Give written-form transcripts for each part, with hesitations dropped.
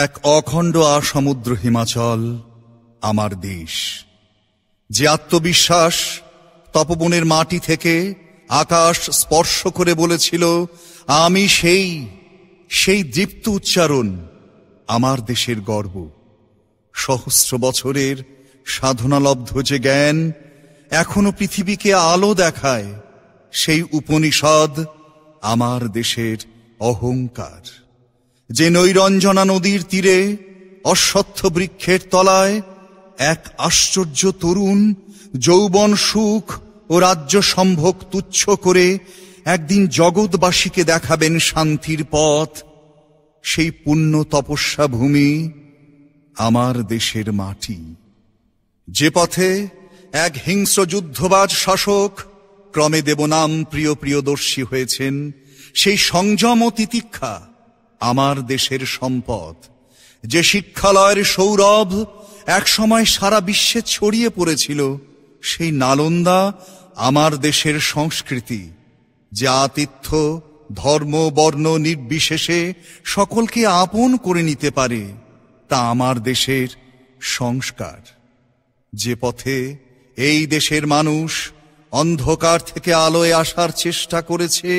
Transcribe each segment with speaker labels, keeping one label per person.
Speaker 1: এক অখণ্ড আসমুদ্র হিমাচল আমার দেশ, যে আত্মবিশ্বাস তপবনের মাটি থেকে আকাশ স্পর্শ করে বলেছিল, আমি সেই দীপ্ত উচ্চারণ আমার দেশের গর্ব। সহস্র বছরের সাধনালব্ধ যে জ্ঞান এখনো পৃথিবীকে আলো দেখায়, সেই উপনিষদ আমার দেশের অহংকার। যে নৈরঞ্জনা নদীর তীরে অশ্বত্থ বৃক্ষের তলায় এক আশ্চর্য তরুণ যৌবন সুখ ও রাজ্য সম্ভোগ তুচ্ছ করে একদিন জগৎবাসীকে দেখাবেন শান্তির পথ, সেই পুণ্য তপস্যা ভূমি আমার দেশের মাটি। যে পথে এক হিংস্র যুদ্ধবাজ শাসক ক্রমে দেবনাম প্রিয়দর্শী হয়েছেন, সেই সংযম ও তিতিক্ষা আমার দেশের সম্পদ। যে শিক্ষালয়ের সৌরভ একসময় সারা বিশ্বে ছড়িয়ে পড়েছিল, সেই নালন্দা আমার দেশের সংস্কৃতি। যে আতিথ্য ধর্ম বর্ণ নির্বিশেষে সকলকে আপন করে নিতে পারে, তা আমার দেশের সংস্কার। যে পথে এই দেশের মানুষ অন্ধকার থেকে আলোয় আসার চেষ্টা করেছে,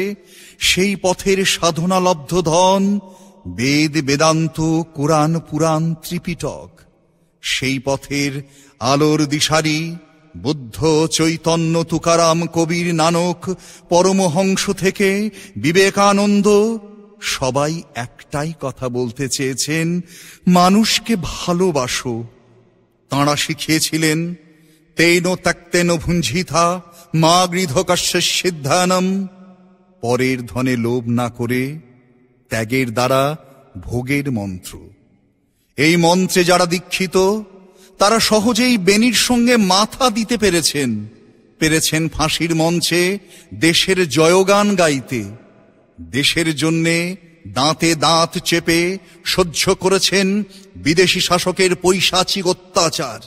Speaker 1: সেই পথের সাধনালব্ধ ধন বেদ বেদান্ত কোরআন পুরাণ ত্রিপিটক। সেই পথের আলোর দিশারি বুদ্ধ চৈতন্য তুকারাম কবির নানক পরমহংস থেকে বিবেকানন্দ সবাই একটাই কথা বলতে চেয়েছেন, মানুষকে ভালোবাসো। তাঁরা শিখিয়েছিলেন, তেন ত্যক্তেন ভুঞ্জিথা মা গৃধকস্য সিদ্ধানম। পরের ধনে লোভ না করে ত্যাগের দ্বারা ভোগের মন্ত্র। এই মন্ত্রে যারা দীক্ষিত তারা সহজেই বেনির সঙ্গে মাথা দিতে পেরেছেন ফাঁসির মঞ্চে দেশের জয়গান গাইতে। দেশের জন্যে দাঁতে দাঁত চেপে সহ্য করেছেন বিদেশি শাসকের পৈশাচিক অত্যাচার।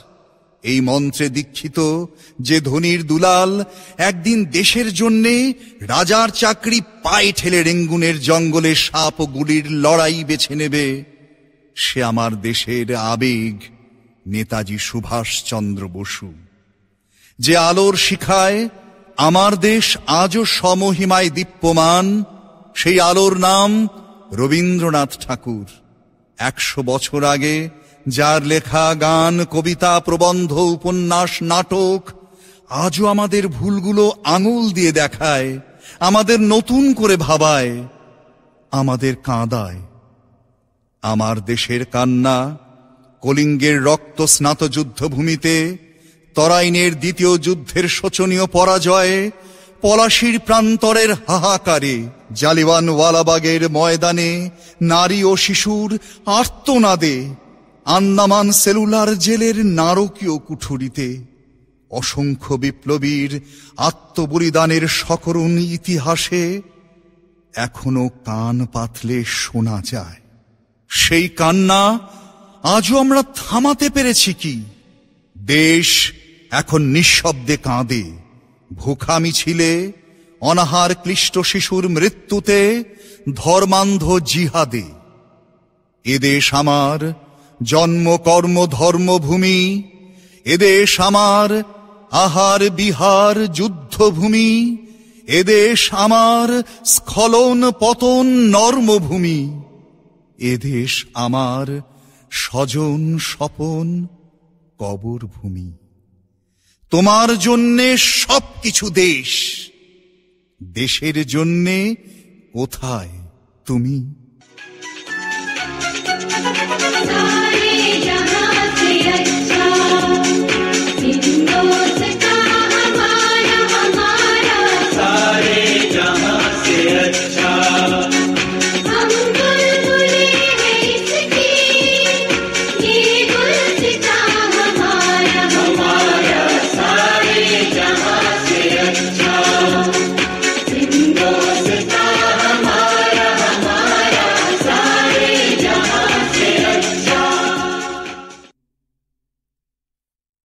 Speaker 1: এই মন্ত্রে দীক্ষিত যে ধনীর দুলাল একদিন দেশের জন্যে রাজার চাকরি পায়ে ঠেলে রেঙ্গুনের জঙ্গলে সাপ ও গুলির লড়াই বেছে নেবে, সে আমার দেশের আবেগ নেতাজি সুভাষচন্দ্র বসু। যে আলোর শিখায় আমার দেশ আজও সমহিমায় দীপ্যমান, সেই আলোর নাম রবীন্দ্রনাথ ঠাকুর। 100 বছর আগে যার লেখা গান, কবিতা, প্রবন্ধ, উপন্যাস, নাটক আজও আমাদের ভুলগুলো আঙুল দিয়ে দেখায়, আমাদের নতুন করে ভাবায়, আমাদের কাঁদায়। আমার দেশের কান্না কলিঙ্গের রক্ত স্নাত যুদ্ধভূমিতে, তরাইনের দ্বিতীয় যুদ্ধের শোচনীয় পরাজয়ে, পলাশির প্রান্তরের হাহাকারে, জালিয়ানওয়ালাবাগের ময়দানে নারী ও শিশুর আর্তনাদে, আন্দামান সেলুলার জেলের নারকীয় কুঠুরিতে অসংখ্য বিপ্লবীর আত্মবলিদানের সকরুণ ইতিহাসে এখনো কান পাতলে শোনা যায়। সেই কান্না আজও আমরা থামাতে পেরেছি কি? দেশ এখন নিঃশব্দে কাঁদে, ভুখা মিছিলে, অনাহার ক্লিষ্ট শিশুর মৃত্যুতে, ধর্মান্ধ জিহাদে। এদেশ আমার জন্ম কর্ম ধর্মভূমি, এদেশ আমার আহার বিহার যুদ্ধভূমি, এদেশ আমার স্খলন পতন নর্মভূমি, এদেশ আমার স্বজন স্বপন কবর ভূমি। তোমার জন্যে সবকিছু দেশ, দেশের জন্যে কোথায় তুমি?
Speaker 2: सारे जहां से अच्छा